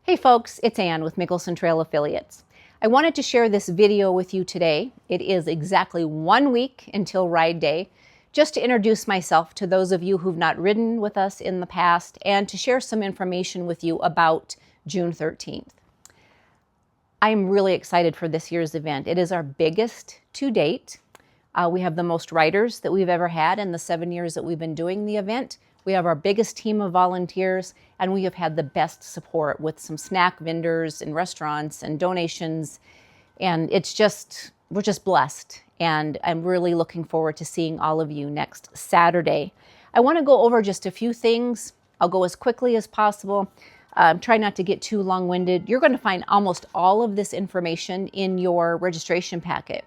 Hey folks, it's Ann with Mickelson Trail Affiliates. I wanted to share this video with you today. It is exactly 1 week until Ride Day, just to introduce myself to those of you who've not ridden with us in the past and to share some information with you about June 13th. I'm really excited for this year's event. It is our biggest to date. We have the most riders that we've ever had in the 7 years that we've been doing the event. We have our biggest team of volunteers, and we have had the best support with some snack vendors and restaurants and donations. And we're just blessed. And I'm really looking forward to seeing all of you next Saturday. I want to go over just a few things. I'll go as quickly as possible. Try not to get too long-winded. You're going to find almost all of this information in your registration packet.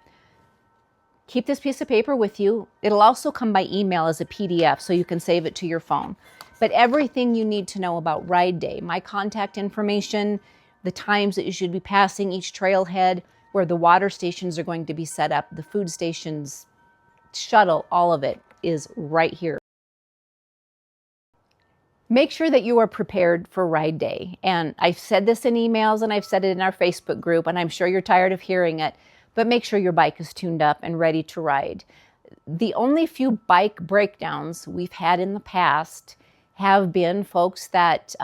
Keep this piece of paper with you. It'll also come by email as a PDF, so you can save it to your phone. But everything you need to know about Ride Day, my contact information, the times that you should be passing each trailhead, where the water stations are going to be set up, the food stations, shuttle, all of it is right here. Make sure that you are prepared for Ride Day. And I've said this in emails and I've said it in our Facebook group, and I'm sure you're tired of hearing it. But make sure your bike is tuned up and ready to ride. The only few bike breakdowns we've had in the past have been folks that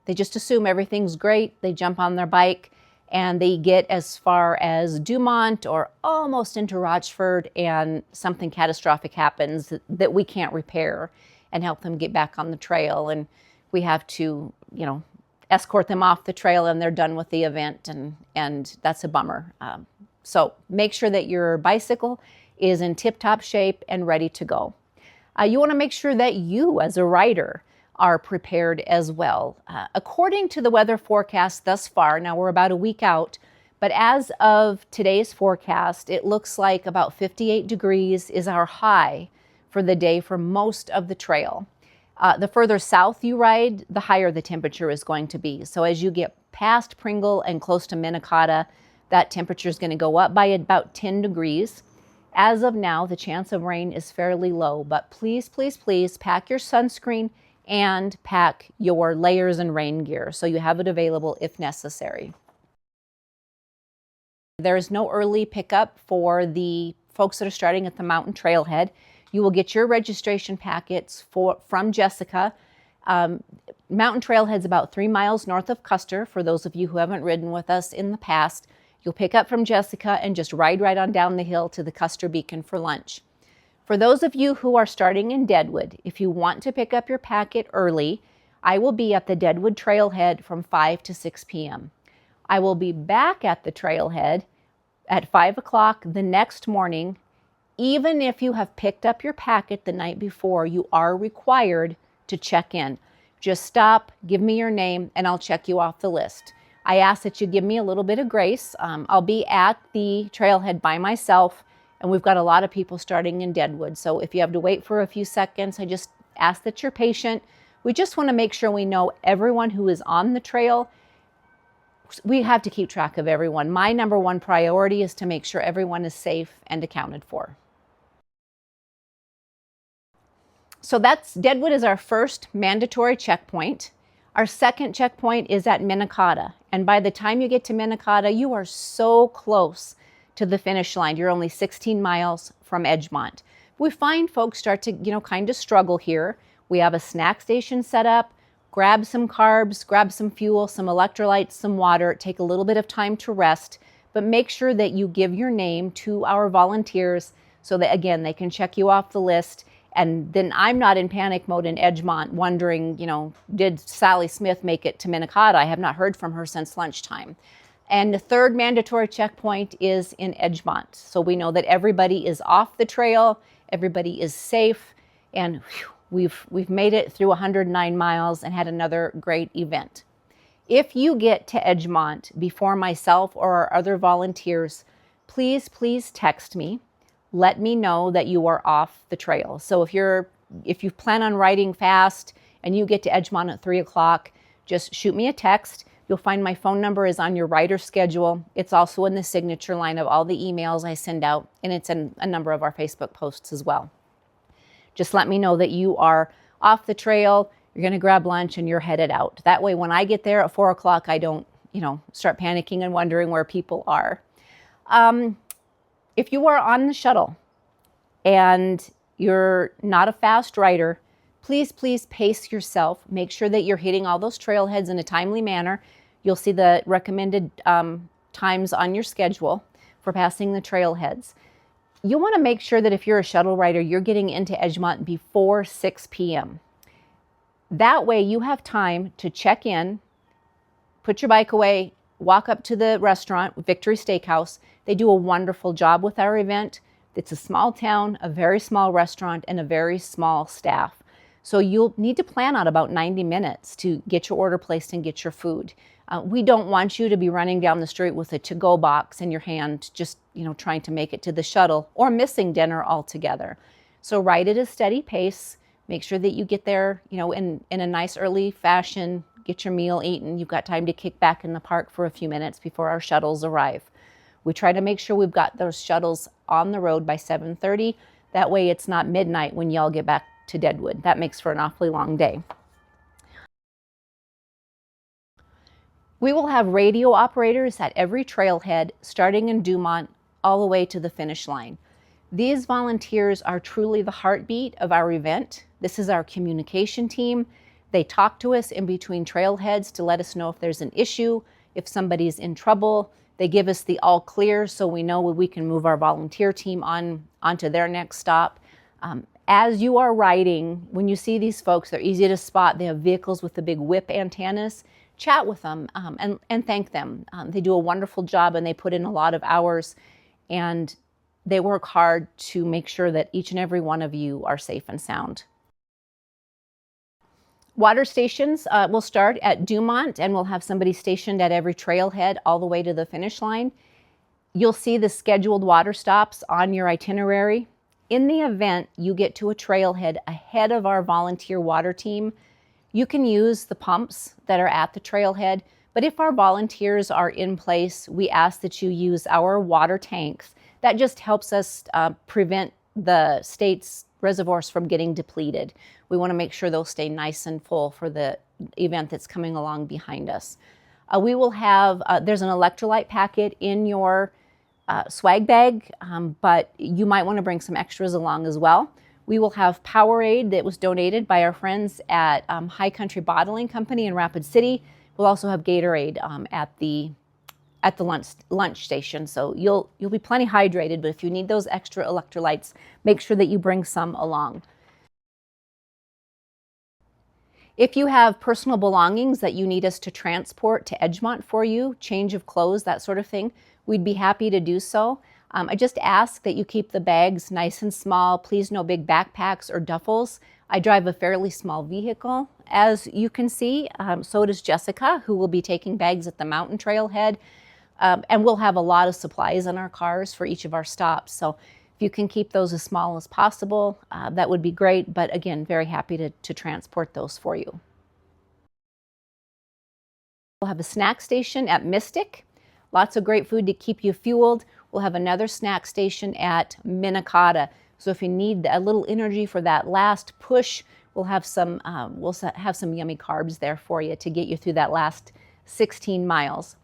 they just assume everything's great. They jump on their bike and they get as far as Dumont or almost into Rochford, and something catastrophic happens that we can't repair and help them get back on the trail. And we have to, escort them off the trail, and they're done with the event, and that's a bummer. So make sure that your bicycle is in tip-top shape and ready to go. You want to make sure that you, as a rider, are prepared as well. According to the weather forecast thus far, now we're about a week out, but as of today's forecast, it looks like about 58 degrees is our high for the day for most of the trail. The further south you ride, the higher the temperature is going to be. So as you get past Pringle and close to Minnetonka, that temperature is going to go up by about 10 degrees. As of now, the chance of rain is fairly low, but please, please, please pack your sunscreen and pack your layers and rain gear so you have it available if necessary. There is no early pickup for the folks that are starting at the mountain trailhead. You will get your registration packets from Jessica. Mountain Trailhead's about 3 miles north of Custer. For those of you who haven't ridden with us in the past, you'll pick up from Jessica and just ride right on down the hill to the Custer Beacon for lunch. For those of you who are starting in Deadwood, if you want to pick up your packet early, I will be at the Deadwood Trailhead from 5 to 6 p.m. I will be back at the trailhead at 5 o'clock the next morning. Even if you have picked up your packet the night before, you are required to check in. Just stop, give me your name, and I'll check you off the list. I ask that you give me a little bit of grace. I'll be at the trailhead by myself, and we've got a lot of people starting in Deadwood. So if you have to wait for a few seconds, I just ask that you're patient. We just want to make sure we know everyone who is on the trail. We have to keep track of everyone. My number one priority is to make sure everyone is safe and accounted for. So Deadwood is our first mandatory checkpoint. Our second checkpoint is at Minnetonka. And by the time you get to Minnetonka, you are so close to the finish line. You're only 16 miles from Edgemont. We find folks start to, kind of struggle here. We have a snack station set up. Grab some carbs, grab some fuel, some electrolytes, some water. Take a little bit of time to rest, but make sure that you give your name to our volunteers so that, again, they can check you off the list. And then I'm not in panic mode in Edgemont wondering, did Sally Smith make it to Minnetonka? I have not heard from her since lunchtime. And the third mandatory checkpoint is in Edgemont. So we know that everybody is off the trail, everybody is safe, and we've made it through 109 miles and had another great event. If you get to Edgemont before myself or our other volunteers, please text me. Let me know that you are off the trail. So if you plan on riding fast and you get to Edgemont at 3 o'clock, just shoot me a text. You'll find my phone number is on your rider schedule. It's also in the signature line of all the emails I send out, and it's in a number of our Facebook posts as well. Just let me know that you are off the trail, You're going to grab lunch and you're headed out. That way, when I get there at 4 o'clock, I don't, start panicking and wondering where people are. If you are on the shuttle and you're not a fast rider, please pace yourself. Make sure that you're hitting all those trailheads in a timely manner. You'll see the recommended times on your schedule for passing the trailheads. You want to make sure that if you're a shuttle rider, you're getting into Edgemont before 6 p.m. That way you have time to check in, put your bike away, walk up to the restaurant, Victory Steakhouse. They do a wonderful job with our event. It's a small town, a very small restaurant, and a very small staff. So you'll need to plan on about 90 minutes to get your order placed and get your food. We don't want you to be running down the street with a to-go box in your hand, just trying to make it to the shuttle or missing dinner altogether. So ride at a steady pace. Make sure that you get there, in a nice early fashion. Get your meal eaten. You've got time to kick back in the park for a few minutes before our shuttles arrive. We try to make sure we've got those shuttles on the road by 7:30. That way it's not midnight when y'all get back to Deadwood. That makes for an awfully long day. We will have radio operators at every trailhead, starting in Dumont all the way to the finish line. These volunteers are truly the heartbeat of our event. This is our communication team. They talk to us in between trailheads to let us know if there's an issue, if somebody's in trouble. They give us the all clear so we know we can move our volunteer team onto their next stop. As you are riding, when you see these folks, they're easy to spot. They have vehicles with the big whip antennas. Chat with them and thank them. They do a wonderful job and they put in a lot of hours and they work hard to make sure that each and every one of you are safe and sound. Water stations will start at Dumont and we'll have somebody stationed at every trailhead all the way to the finish line. You'll see the scheduled water stops on your itinerary. In the event you get to a trailhead ahead of our volunteer water team, you can use the pumps that are at the trailhead, but if our volunteers are in place, we ask that you use our water tanks. That just helps us prevent the state's reservoirs from getting depleted. We want to make sure they'll stay nice and full for the event that's coming along behind us. We will have, there's an electrolyte packet in your swag bag, but you might want to bring some extras along as well. We will have Powerade that was donated by our friends at High Country Bottling Company in Rapid City. We'll also have Gatorade at the lunch station, so you'll be plenty hydrated. But if you need those extra electrolytes, make sure that you bring some along. If you have personal belongings that you need us to transport to Edgemont for you, change of clothes, that sort of thing, we'd be happy to do so. I just ask that you keep the bags nice and small. Please no big backpacks or duffels. I drive a fairly small vehicle, as you can see. So does Jessica, who will be taking bags at the mountain trailhead. And we'll have a lot of supplies in our cars for each of our stops. So if you can keep those as small as possible, that would be great. But again, very happy to transport those for you. We'll have a snack station at Mystic. Lots of great food to keep you fueled. We'll have another snack station at Minnetonka. So if you need a little energy for that last push, we'll have some yummy carbs there for you to get you through that last 16 miles.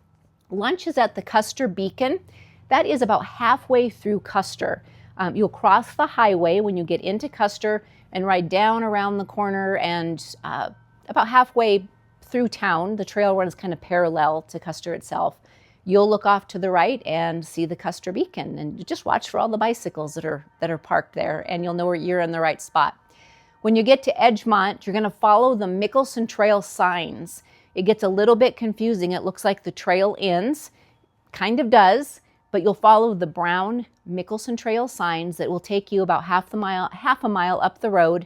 Lunch is at the Custer Beacon. That is about halfway through Custer. You'll cross the highway when you get into Custer and ride down around the corner, and about halfway through town, the trail runs kind of parallel to Custer itself. You'll look off to the right and see the Custer Beacon, and just watch for all the bicycles that are parked there, and you'll know you're in the right spot. When you get to Edgemont, you're going to follow the Mickelson Trail signs. It gets a little bit confusing. It looks like the trail ends, kind of does, but you'll follow the brown Mickelson Trail signs that will take you about half a mile up the road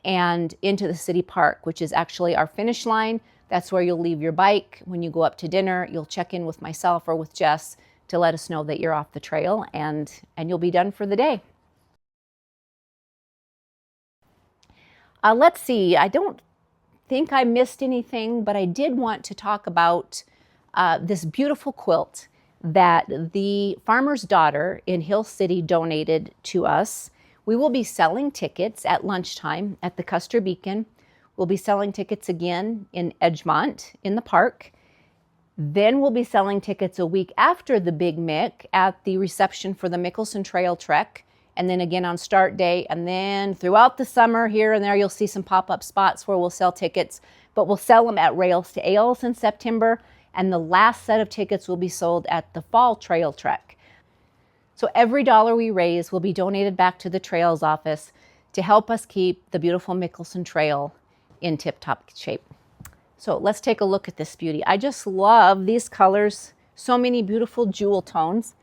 and into the city park, which is actually our finish line. That's where you'll leave your bike. When you go up to dinner, you'll check in with myself or with Jess to let us know that you're off the trail, and you'll be done for the day. Let's see, I don't think I missed anything, but I did want to talk about this beautiful quilt that the farmer's daughter in Hill City donated to us. We will be selling tickets at lunchtime at the Custer Beacon. We'll be selling tickets again in Edgemont in the park. Then we'll be selling tickets a week after the Big Mick at the reception for the Mickelson Trail Trek, and then again on start day. And then throughout the summer, here and there, you'll see some pop-up spots where we'll sell tickets, but we'll sell them at Rails to Ales in September, and the last set of tickets will be sold at the Fall Trail Trek. So every dollar we raise will be donated back to the Trails office to help us keep the beautiful Mickelson Trail in tip-top shape. So let's take a look at this beauty. I just love these colors. So many beautiful jewel tones.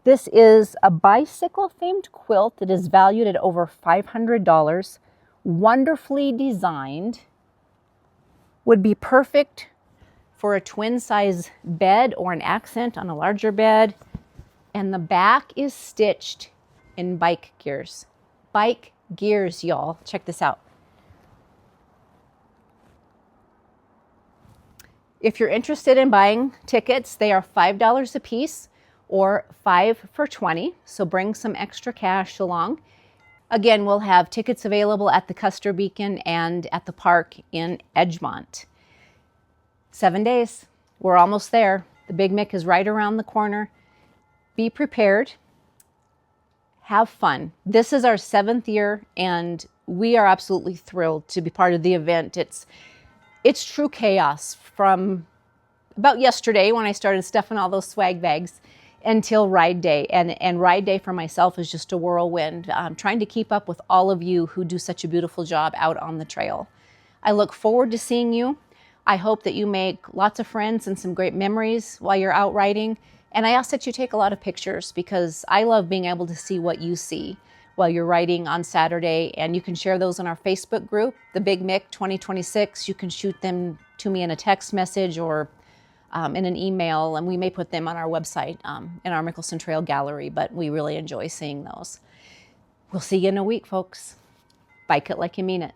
This is a bicycle-themed quilt that is valued at over $500. Wonderfully designed. Would be perfect for a twin-size bed or an accent on a larger bed. And the back is stitched in bike gears. Bike gears, y'all. Check this out. If you're interested in buying tickets, they are $5 a piece or 5 for $20. So bring some extra cash along. Again, we'll have tickets available at the Custer Beacon and at the park in Edgemont. 7 days. We're almost there. The Big Mick is right around the corner. Be prepared. Have fun. This is our 7th year, and we are absolutely thrilled to be part of the event. It's true chaos from about yesterday when I started stuffing all those swag bags until ride day. And ride day for myself is just a whirlwind. I'm trying to keep up with all of you who do such a beautiful job out on the trail. I look forward to seeing you. I hope that you make lots of friends and some great memories while you're out riding. And I ask that you take a lot of pictures because I love being able to see what you see while you're riding on Saturday. And you can share those in our Facebook group, the Big Mick 2026. You can shoot them to me in a text message or in an email, and we may put them on our website in our Mickelson Trail Gallery, but we really enjoy seeing those. We'll see you in a week, folks. Bike it like you mean it.